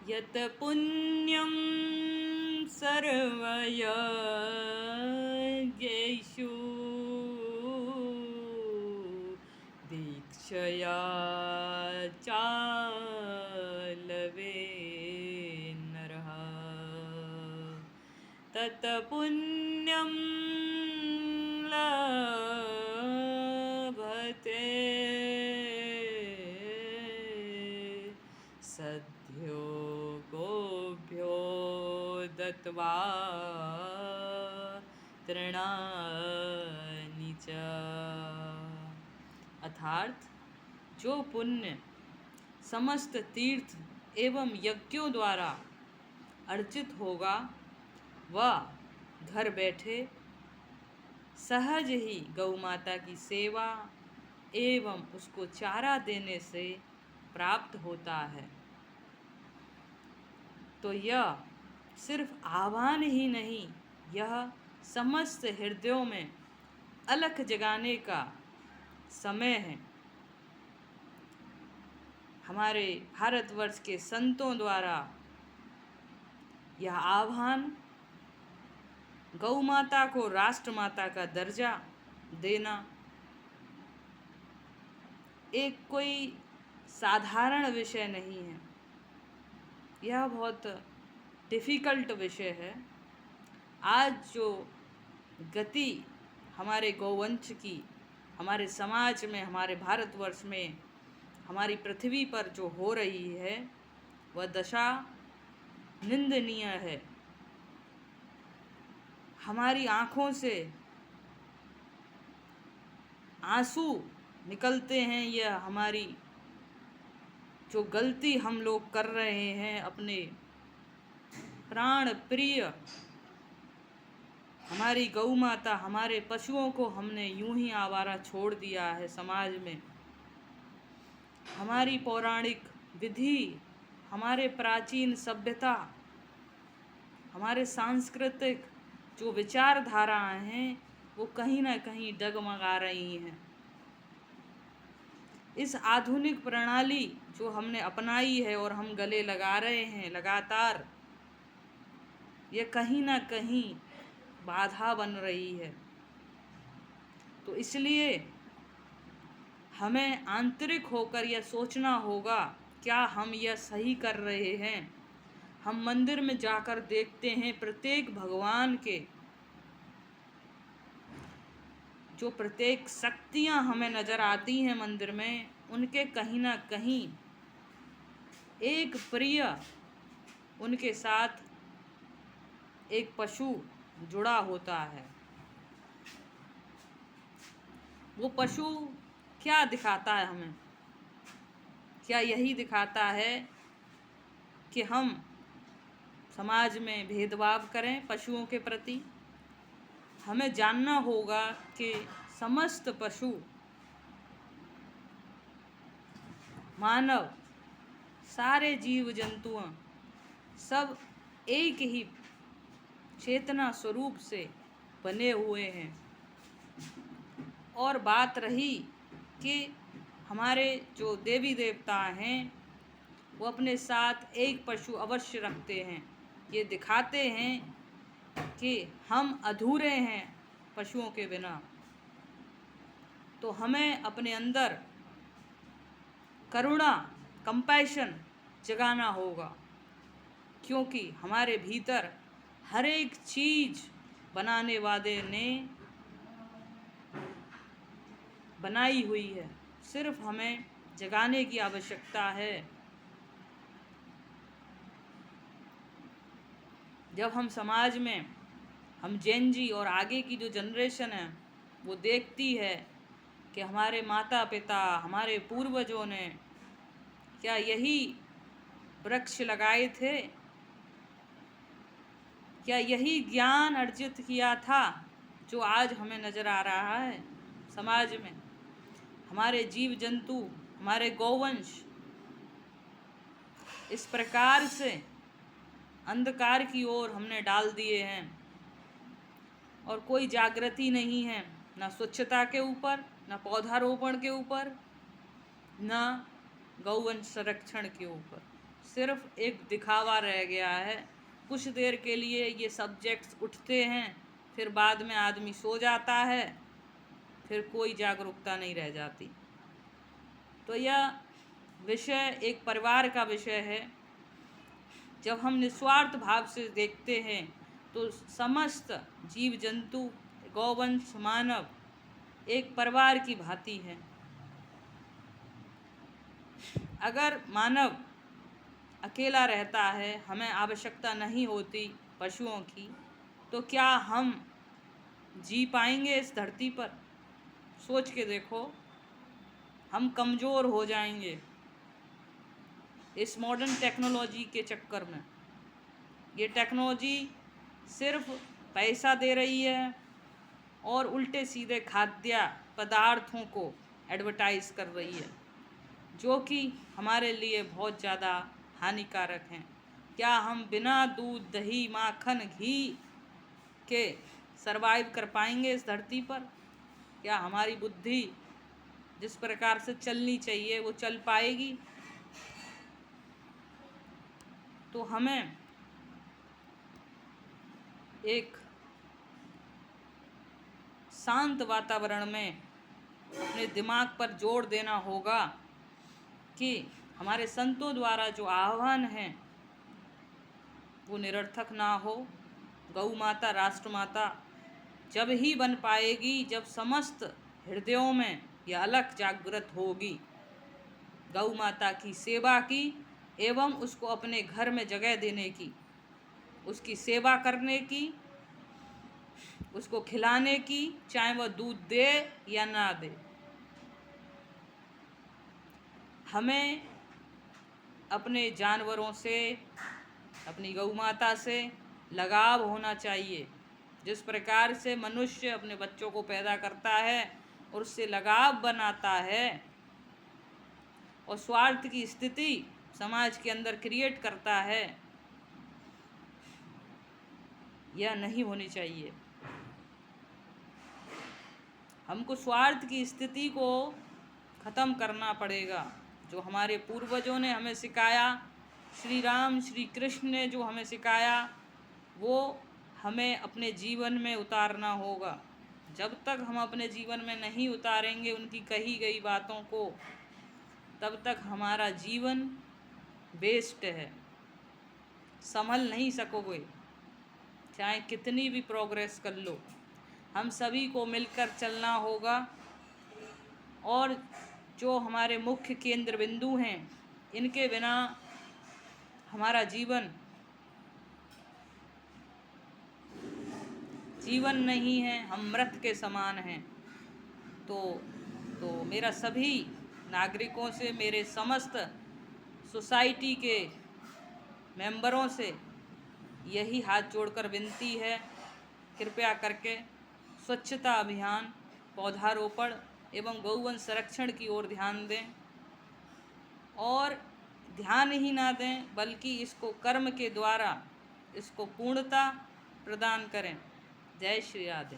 यत पुण्यं सर्वयज्ञेषु दीक्षया चालवे नरः तत पुण्यं लभते सद्यो गोभ्यो दत्वा तृणानि च। अर्थात जो पुण्य समस्त तीर्थ एवं यज्ञों द्वारा अर्जित होगा वह घर बैठे सहज ही गौ माता की सेवा एवं उसको चारा देने से प्राप्त होता है। तो यह सिर्फ आह्वान ही नहीं, यह समस्त हृदयों में अलख जगाने का समय है। हमारे भारतवर्ष के संतों द्वारा यह आह्वान गौ माता को राष्ट्र माता का दर्जा देना एक कोई साधारण विषय नहीं है, यह बहुत डिफ़िकल्ट विषय है। आज जो गति हमारे गौवंश की, हमारे समाज में, हमारे भारतवर्ष में, हमारी पृथ्वी पर जो हो रही है वह दशा निंदनीय है। हमारी आँखों से आंसू निकलते हैं, यह हमारी जो गलती हम लोग कर रहे हैं, अपने प्राण प्रिय हमारी गौ माता, हमारे पशुओं को हमने यूं ही आवारा छोड़ दिया है। समाज में हमारी पौराणिक विधि, हमारे प्राचीन सभ्यता, हमारे सांस्कृतिक जो विचारधाराएं हैं वो कहीं ना कहीं डगमगा रही हैं। इस आधुनिक प्रणाली जो हमने अपनाई है और हम गले लगा रहे हैं लगातार, ये कहीं ना कहीं बाधा बन रही है। तो इसलिए हमें आंतरिक होकर यह सोचना होगा, क्या हम यह सही कर रहे हैं? हम मंदिर में जाकर देखते हैं प्रत्येक भगवान के जो प्रत्येक शक्तियाँ हमें नज़र आती हैं मंदिर में, उनके कहीं ना कहीं एक प्रिय, उनके साथ एक पशु जुड़ा होता है। वो पशु क्या दिखाता है हमें? क्या यही दिखाता है कि हम समाज में भेदभाव करें पशुओं के प्रति? हमें जानना होगा कि समस्त पशु, मानव, सारे जीव जंतुओं सब एक ही चेतना स्वरूप से बने हुए हैं। और बात रही कि हमारे जो देवी देवता हैं वो अपने साथ एक पशु अवश्य रखते हैं, ये दिखाते हैं कि हम अधूरे हैं पशुओं के बिना। तो हमें अपने अंदर करुणा, कंपैशन जगाना होगा, क्योंकि हमारे भीतर हर एक चीज़ बनाने वाले ने बनाई हुई है, सिर्फ हमें जगाने की आवश्यकता है। जब हम समाज में, हम जेन जी और आगे की जो जनरेशन है वो देखती है कि हमारे माता पिता, हमारे पूर्वजों ने क्या यही वृक्ष लगाए थे, क्या यही ज्ञान अर्जित किया था जो आज हमें नज़र आ रहा है समाज में? हमारे जीव जंतु, हमारे गौवंश इस प्रकार से अंधकार की ओर हमने डाल दिए हैं और कोई जागृति नहीं है, ना स्वच्छता के ऊपर, ना पौधारोपण के ऊपर, ना गौवंश संरक्षण के ऊपर। सिर्फ एक दिखावा रह गया है। कुछ देर के लिए ये सब्जेक्ट्स उठते हैं, फिर बाद में आदमी सो जाता है, फिर कोई जागरूकता नहीं रह जाती। तो यह विषय एक परिवार का विषय है। जब हम निस्वार्थ भाव से देखते हैं तो समस्त जीव जंतु, गौवंश, मानव एक परिवार की भांति है। अगर मानव अकेला रहता है, हमें आवश्यकता नहीं होती पशुओं की, तो क्या हम जी पाएंगे इस धरती पर? सोच के देखो, हम कमज़ोर हो जाएंगे इस मॉडर्न टेक्नोलॉजी के चक्कर में। ये टेक्नोलॉजी सिर्फ पैसा दे रही है और उल्टे सीधे खाद्य पदार्थों को एडवर्टाइज़ कर रही है, जो कि हमारे लिए बहुत ज़्यादा हानिकारक हैं। क्या हम बिना दूध, दही, माखन, घी के सरवाइव कर पाएंगे इस धरती पर? क्या हमारी बुद्धि जिस प्रकार से चलनी चाहिए वो चल पाएगी? तो हमें एक शांत वातावरण में अपने दिमाग पर जोर देना होगा कि हमारे संतों द्वारा जो आह्वान हैं वो निरर्थक ना हो। गौ माता, राष्ट्र माता जब ही बन पाएगी जब समस्त हृदयों में यह अलख जागृत होगी गौ माता की सेवा की एवं उसको अपने घर में जगह देने की, उसकी सेवा करने की, उसको खिलाने की, चाहे वह दूध दे या ना दे। हमें अपने जानवरों से, अपनी गौ माता से लगाव होना चाहिए। जिस प्रकार से मनुष्य अपने बच्चों को पैदा करता है और उससे लगाव बनाता है और स्वार्थ की स्थिति समाज के अंदर क्रिएट करता है, यह नहीं होनी चाहिए। हमको स्वार्थ की स्थिति को ख़त्म करना पड़ेगा। जो हमारे पूर्वजों ने हमें सिखाया, श्री राम, श्री कृष्ण ने जो हमें सिखाया, वो हमें अपने जीवन में उतारना होगा। जब तक हम अपने जीवन में नहीं उतारेंगे उनकी कही गई बातों को, तब तक हमारा जीवन वेस्ट है। संभल नहीं सकोगे, चाहे कितनी भी प्रोग्रेस कर लो। हम सभी को मिलकर चलना होगा और जो हमारे मुख्य केंद्र बिंदु हैं, इनके बिना हमारा जीवन नहीं है, हम मृत के समान हैं। तो मेरा सभी नागरिकों से, मेरे समस्त सोसाइटी के मेंबरों से यही हाथ जोड़कर विनती है, कृपया करके स्वच्छता अभियान, पौधारोपण एवं गौवंश संरक्षण की ओर ध्यान दें। और ध्यान ही ना दें बल्कि इसको कर्म के द्वारा इसको पूर्णता प्रदान करें। जय श्री राधे।